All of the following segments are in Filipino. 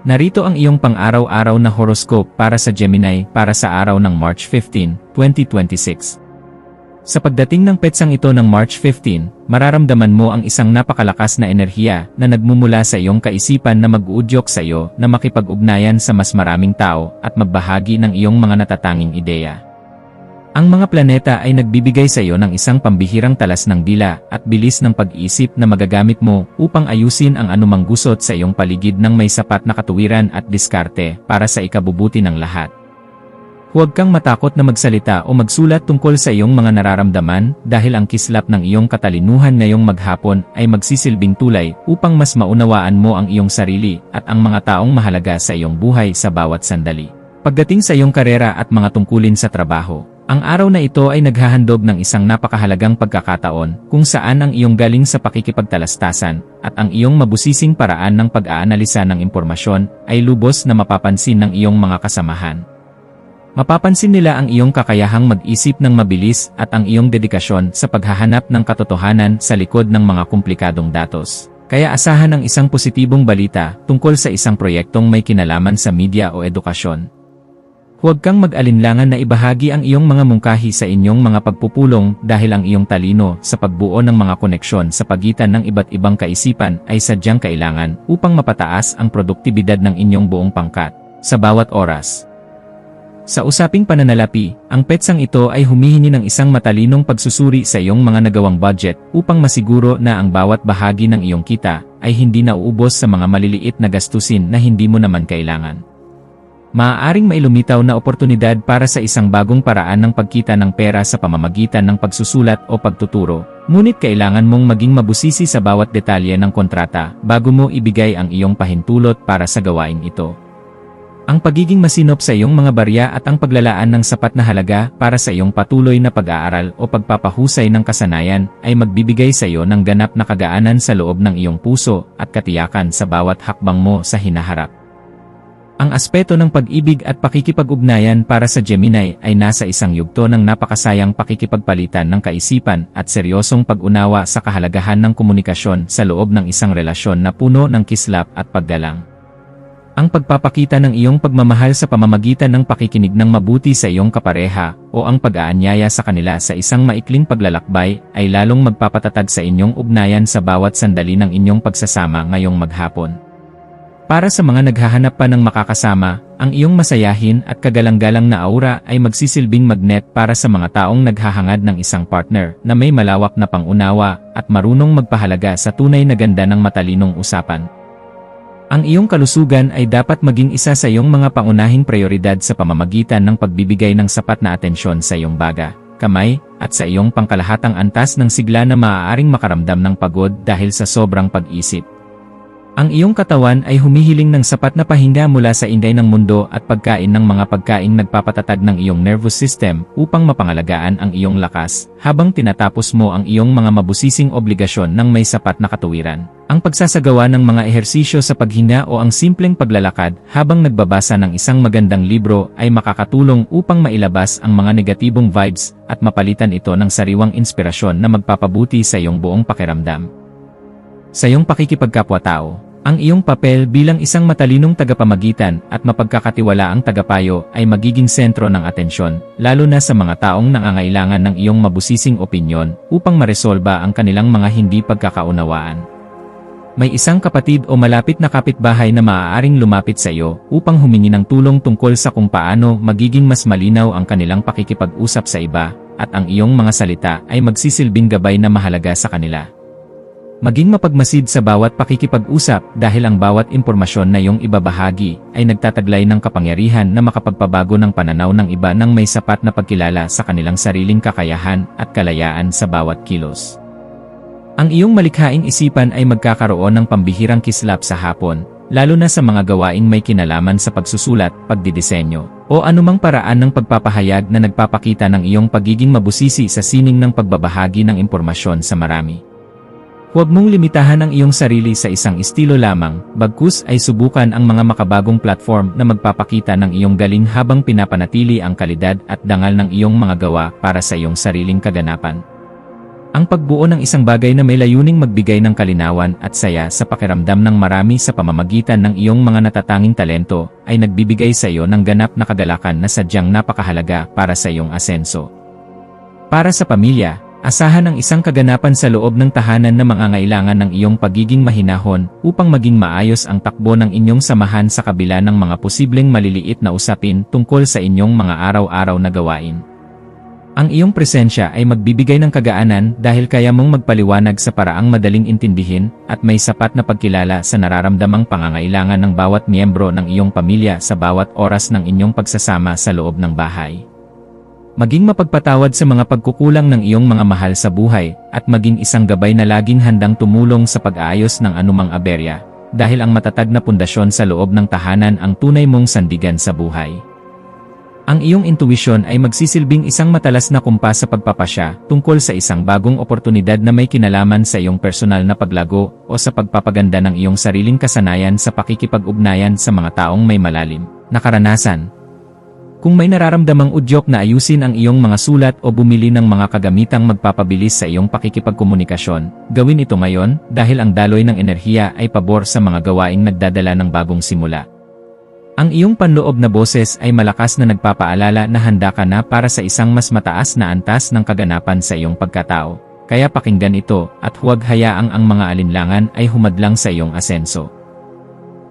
Narito ang iyong pang-araw-araw na horoscope para sa Gemini para sa araw ng March 15, 2026. Sa pagdating ng petsang ito ng March 15, mararamdaman mo ang isang napakalakas na enerhiya na nagmumula sa iyong kaisipan na mag-uudyok sa iyo na makipag-ugnayan sa mas maraming tao at magbahagi ng iyong mga natatanging ideya. Ang mga planeta ay nagbibigay sa iyo ng isang pambihirang talas ng dila at bilis ng pag-iisip na magagamit mo upang ayusin ang anumang gusot sa iyong paligid ng may sapat na katuwiran at diskarte para sa ikabubuti ng lahat. Huwag kang matakot na magsalita o magsulat tungkol sa iyong mga nararamdaman dahil ang kislap ng iyong katalinuhan ngayong maghapon ay magsisilbing tulay upang mas maunawaan mo ang iyong sarili at ang mga taong mahalaga sa iyong buhay sa bawat sandali. Pagdating sa iyong karera at mga tungkulin sa trabaho, ang araw na ito ay naghahandog ng isang napakahalagang pagkakataon kung saan ang iyong galing sa pakikipagtalastasan at ang iyong mabusising paraan ng pag-aanalisa ng impormasyon ay lubos na mapapansin ng iyong mga kasamahan. Mapapansin nila ang iyong kakayahang mag-isip ng mabilis at ang iyong dedikasyon sa paghahanap ng katotohanan sa likod ng mga komplikadong datos. Kaya asahan ang isang positibong balita tungkol sa isang proyektong may kinalaman sa media o edukasyon. Huwag kang mag-alinlangan na ibahagi ang iyong mga mungkahi sa inyong mga pagpupulong dahil ang iyong talino sa pagbuo ng mga koneksyon sa pagitan ng iba't ibang kaisipan ay sadyang kailangan upang mapataas ang produktibidad ng inyong buong pangkat sa bawat oras. Sa usaping pananalapi, ang petsang ito ay humihingi ng isang matalinong pagsusuri sa iyong mga nagawang budget upang masiguro na ang bawat bahagi ng iyong kita ay hindi nauubos sa mga maliliit na gastusin na hindi mo naman kailangan. Maaaring may lumitaw na oportunidad para sa isang bagong paraan ng pagkita ng pera sa pamamagitan ng pagsusulat o pagtuturo, ngunit kailangan mong maging mabusisi sa bawat detalye ng kontrata bago mo ibigay ang iyong pahintulot para sa gawain ito. Ang pagiging masinop sa iyong mga barya at ang paglalaan ng sapat na halaga para sa iyong patuloy na pag-aaral o pagpapahusay ng kasanayan ay magbibigay sa iyo ng ganap na kagaanan sa loob ng iyong puso at katiyakan sa bawat hakbang mo sa hinaharap. Ang aspeto ng pag-ibig at pakikipag-ugnayan para sa Gemini ay nasa isang yugto ng napakasayang pakikipagpalitan ng kaisipan at seryosong pag-unawa sa kahalagahan ng komunikasyon sa loob ng isang relasyon na puno ng kislap at paggalang. Ang pagpapakita ng iyong pagmamahal sa pamamagitan ng pakikinig ng mabuti sa iyong kapareha o ang pag-aanyaya sa kanila sa isang maikling paglalakbay ay lalong magpapatatag sa inyong ugnayan sa bawat sandali ng inyong pagsasama ngayong maghapon. Para sa mga naghahanap pa ng makakasama, ang iyong masayahin at kagalang-galang na aura ay magsisilbing magnet para sa mga taong naghahangad ng isang partner na may malawak na pangunawa at marunong magpahalaga sa tunay na ganda ng matalinong usapan. Ang iyong kalusugan ay dapat maging isa sa iyong mga pangunahing prioridad sa pamamagitan ng pagbibigay ng sapat na atensyon sa iyong baga, kamay, at sa iyong pangkalahatang antas ng sigla na maaaring makaramdam ng pagod dahil sa sobrang pag-isip. Ang iyong katawan ay humihiling ng sapat na pahinga mula sa inday ng mundo at pagkain ng mga pagkaing nagpapatatag ng iyong nervous system upang mapangalagaan ang iyong lakas habang tinatapos mo ang iyong mga mabusising obligasyon ng may sapat na katuwiran. Ang pagsasagawa ng mga ehersisyo sa paghinga o ang simpleng paglalakad habang nagbabasa ng isang magandang libro ay makakatulong upang mailabas ang mga negatibong vibes at mapalitan ito ng sariwang inspirasyon na magpapabuti sa iyong buong pakiramdam. Sa iyong pakikipagkapwa-tao, ang iyong papel bilang isang matalinong tagapamagitan at mapagkakatiwalaang tagapayo ay magiging sentro ng atensyon, lalo na sa mga taong nangangailangan ng iyong mabusising opinyon upang maresolba ang kanilang mga hindi pagkakaunawaan. May isang kapatid o malapit na kapitbahay na maaaring lumapit sa iyo upang humingi ng tulong tungkol sa kung paano magiging mas malinaw ang kanilang pakikipag-usap sa iba, at ang iyong mga salita ay magsisilbing gabay na mahalaga sa kanila. Maging mapagmasid sa bawat pakikipag-usap dahil ang bawat impormasyon na iyong ibabahagi ay nagtataglay ng kapangyarihan na makapagpabago ng pananaw ng iba nang may sapat na pagkilala sa kanilang sariling kakayahan at kalayaan sa bawat kilos. Ang iyong malikhaing isipan ay magkakaroon ng pambihirang kislap sa hapon, lalo na sa mga gawaing may kinalaman sa pagsusulat, pagdidisenyo, o anumang paraan ng pagpapahayag na nagpapakita ng iyong pagiging mabusisi sa sining ng pagbabahagi ng impormasyon sa marami. Huwag mong limitahan ang iyong sarili sa isang estilo lamang, bagkus ay subukan ang mga makabagong platform na magpapakita ng iyong galing habang pinapanatili ang kalidad at dangal ng iyong mga gawa para sa iyong sariling kaganapan. Ang pagbuo ng isang bagay na may layuning magbigay ng kalinawan at saya sa pakiramdam ng marami sa pamamagitan ng iyong mga natatanging talento ay nagbibigay sa iyo ng ganap na kagalakan na sadyang napakahalaga para sa iyong asenso. Para sa pamilya, asahan ang isang kaganapan sa loob ng tahanan na mangangailangan ng iyong pagiging mahinahon upang maging maayos ang takbo ng inyong samahan sa kabila ng mga posibleng maliliit na usapin tungkol sa inyong mga araw-araw na gawain. Ang iyong presensya ay magbibigay ng kagaanan dahil kaya mong magpaliwanag sa paraang madaling intindihin at may sapat na pagkilala sa nararamdamang pangangailangan ng bawat miyembro ng iyong pamilya sa bawat oras ng inyong pagsasama sa loob ng bahay. Maging mapagpatawad sa mga pagkukulang ng iyong mga mahal sa buhay at maging isang gabay na laging handang tumulong sa pag-aayos ng anumang aberya dahil ang matatag na pundasyon sa loob ng tahanan ang tunay mong sandigan sa buhay. Ang iyong intuwisyon ay magsisilbing isang matalas na kumpas sa pagpapasya tungkol sa isang bagong oportunidad na may kinalaman sa iyong personal na paglago o sa pagpapaganda ng iyong sariling kasanayan sa pakikipag-ugnayan sa mga taong may malalim na karanasan. Kung may nararamdamang udyok na ayusin ang iyong mga sulat o bumili ng mga kagamitang magpapabilis sa iyong pakikipagkomunikasyon, gawin ito ngayon dahil ang daloy ng enerhiya ay pabor sa mga gawaing nagdadala ng bagong simula. Ang iyong panloob na boses ay malakas na nagpapaalala na handa ka na para sa isang mas mataas na antas ng kaganapan sa iyong pagkatao. Kaya pakinggan ito at huwag hayaang ang mga alinlangan ay humadlang sa iyong asenso.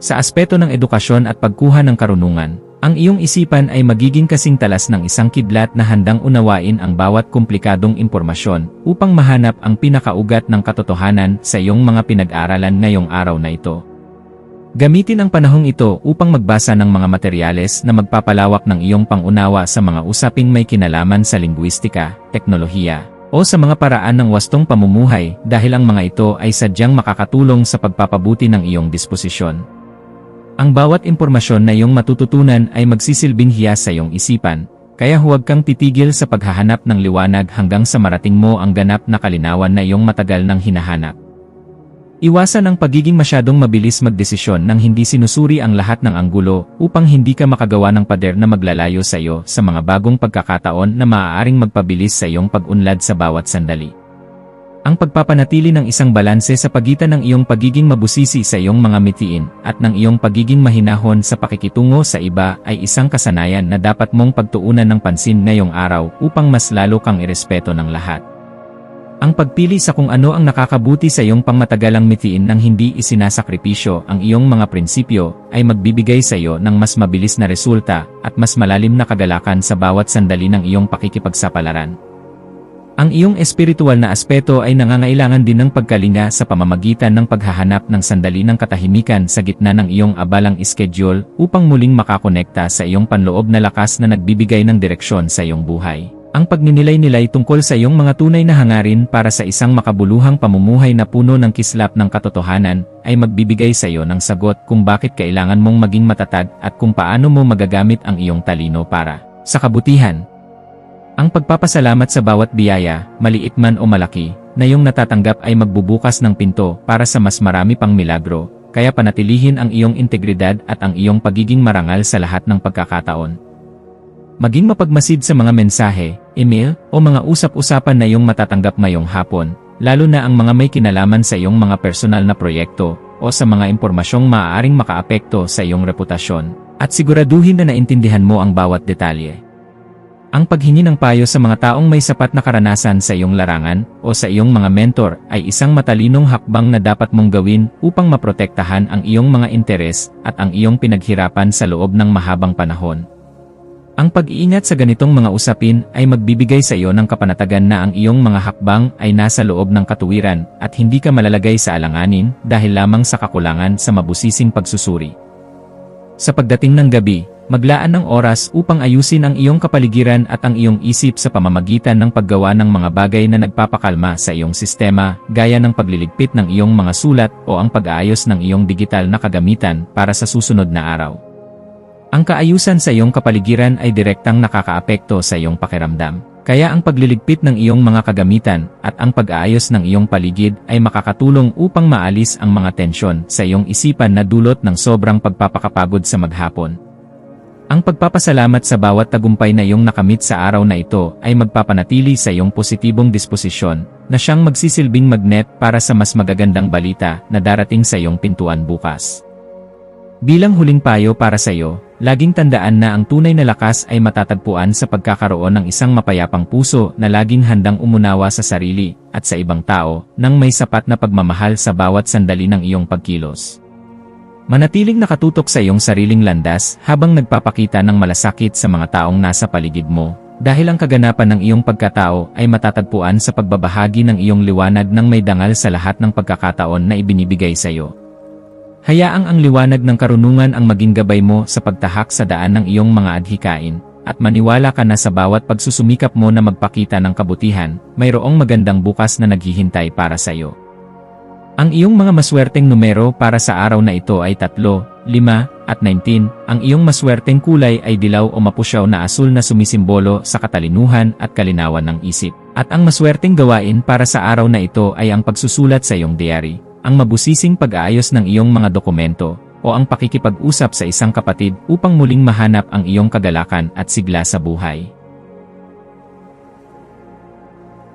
Sa aspeto ng edukasyon at pagkuha ng karunungan, ang iyong isipan ay magiging kasing talas ng isang kidlat na handang unawain ang bawat komplikadong impormasyon upang mahanap ang pinakaugat ng katotohanan sa iyong mga pinag-aralan ngayong araw na ito. Gamitin ang panahong ito upang magbasa ng mga materyales na magpapalawak ng iyong pangunawa sa mga usaping may kinalaman sa lingwistika, teknolohiya, o sa mga paraan ng wastong pamumuhay dahil ang mga ito ay sadyang makakatulong sa pagpapabuti ng iyong disposisyon. Ang bawat impormasyon na iyong matututunan ay magsisilbing hiyas sa iyong isipan, kaya huwag kang titigil sa paghahanap ng liwanag hanggang sa marating mo ang ganap na kalinawan na iyong matagal nang hinahanap. Iwasan ang pagiging masyadong mabilis magdesisyon nang hindi sinusuri ang lahat ng anggulo upang hindi ka makagawa ng pader na maglalayo sa iyo sa mga bagong pagkakataon na maaaring magpabilis sa iyong pag-unlad sa bawat sandali. Ang pagpapanatili ng isang balanse sa pagitan ng iyong pagiging mabusisi sa iyong mga mitiin at ng iyong pagiging mahinahon sa pakikitungo sa iba ay isang kasanayan na dapat mong pagtuunan ng pansin ngayong araw upang mas lalo kang irespeto ng lahat. Ang pagpili sa kung ano ang nakakabuti sa iyong pangmatagalang mitiin nang hindi isinasakripisyo ang iyong mga prinsipyo ay magbibigay sa iyo ng mas mabilis na resulta at mas malalim na kagalakan sa bawat sandali ng iyong pakikipagsapalaran. Ang iyong espiritual na aspeto ay nangangailangan din ng pagkalinga sa pamamagitan ng paghahanap ng sandali ng katahimikan sa gitna ng iyong abalang schedule upang muling makakonekta sa iyong panloob na lakas na nagbibigay ng direksyon sa iyong buhay. Ang pagninilay-nilay tungkol sa iyong mga tunay na hangarin para sa isang makabuluhang pamumuhay na puno ng kislap ng katotohanan ay magbibigay sa iyo ng sagot kung bakit kailangan mong maging matatag at kung paano mo magagamit ang iyong talino para sa kabutihan. Ang pagpapasalamat sa bawat biyaya, maliit man o malaki, na iyong natatanggap ay magbubukas ng pinto para sa mas marami pang milagro, kaya panatilihin ang iyong integridad at ang iyong pagiging marangal sa lahat ng pagkakataon. Maging mapagmasid sa mga mensahe, email, o mga usap-usapan na iyong matatanggap ngayong hapon, lalo na ang mga may kinalaman sa iyong mga personal na proyekto o sa mga impormasyong maaaring makaapekto sa iyong reputasyon, at siguraduhin na naintindihan mo ang bawat detalye. Ang paghingi ng payo sa mga taong may sapat na karanasan sa iyong larangan o sa iyong mga mentor ay isang matalinong hakbang na dapat mong gawin upang maprotektahan ang iyong mga interes at ang iyong pinaghirapan sa loob ng mahabang panahon. Ang pag-iingat sa ganitong mga usapin ay magbibigay sa iyo ng kapanatagan na ang iyong mga hakbang ay nasa loob ng katuwiran at hindi ka malalagay sa alanganin dahil lamang sa kakulangan sa mabusising pagsusuri. Sa pagdating ng gabi, maglaan ng oras upang ayusin ang iyong kapaligiran at ang iyong isip sa pamamagitan ng paggawa ng mga bagay na nagpapakalma sa iyong sistema, gaya ng pagliligpit ng iyong mga sulat o ang pag-aayos ng iyong digital na kagamitan para sa susunod na araw. Ang kaayusan sa iyong kapaligiran ay direktang nakakaapekto sa iyong pakiramdam. Kaya ang pagliligpit ng iyong mga kagamitan at ang pag-aayos ng iyong paligid ay makakatulong upang maalis ang mga tensyon sa iyong isipan na dulot ng sobrang pagpapakapagod sa maghapon. Ang pagpapasalamat sa bawat tagumpay na iyong nakamit sa araw na ito ay magpapanatili sa iyong positibong disposisyon na siyang magsisilbing magnet para sa mas magagandang balita na darating sa iyong pintuan bukas. Bilang huling payo para sa iyo, laging tandaan na ang tunay na lakas ay matatagpuan sa pagkakaroon ng isang mapayapang puso na laging handang umunawa sa sarili at sa ibang tao nang may sapat na pagmamahal sa bawat sandali ng iyong pagkilos. Manatiling nakatutok sa iyong sariling landas habang nagpapakita ng malasakit sa mga taong nasa paligid mo, dahil ang kaganapan ng iyong pagkatao ay matatagpuan sa pagbabahagi ng iyong liwanag ng may dangal sa lahat ng pagkakataon na ibinibigay sa iyo. Hayaang ang liwanag ng karunungan ang maging gabay mo sa pagtahak sa daan ng iyong mga adhikain, at maniwala ka na sa bawat pagsusumikap mo na magpakita ng kabutihan, mayroong magandang bukas na naghihintay para sa iyo. Ang iyong mga maswerteng numero para sa araw na ito ay 3, 5, at 19. Ang iyong maswerteng kulay ay dilaw o mapusyaw na asul na sumisimbolo sa katalinuhan at kalinawan ng isip. At ang maswerteng gawain para sa araw na ito ay ang pagsusulat sa iyong diary, ang mabusising pag-aayos ng iyong mga dokumento, o ang pakikipag-usap sa isang kapatid upang muling mahanap ang iyong kagalakan at sigla sa buhay.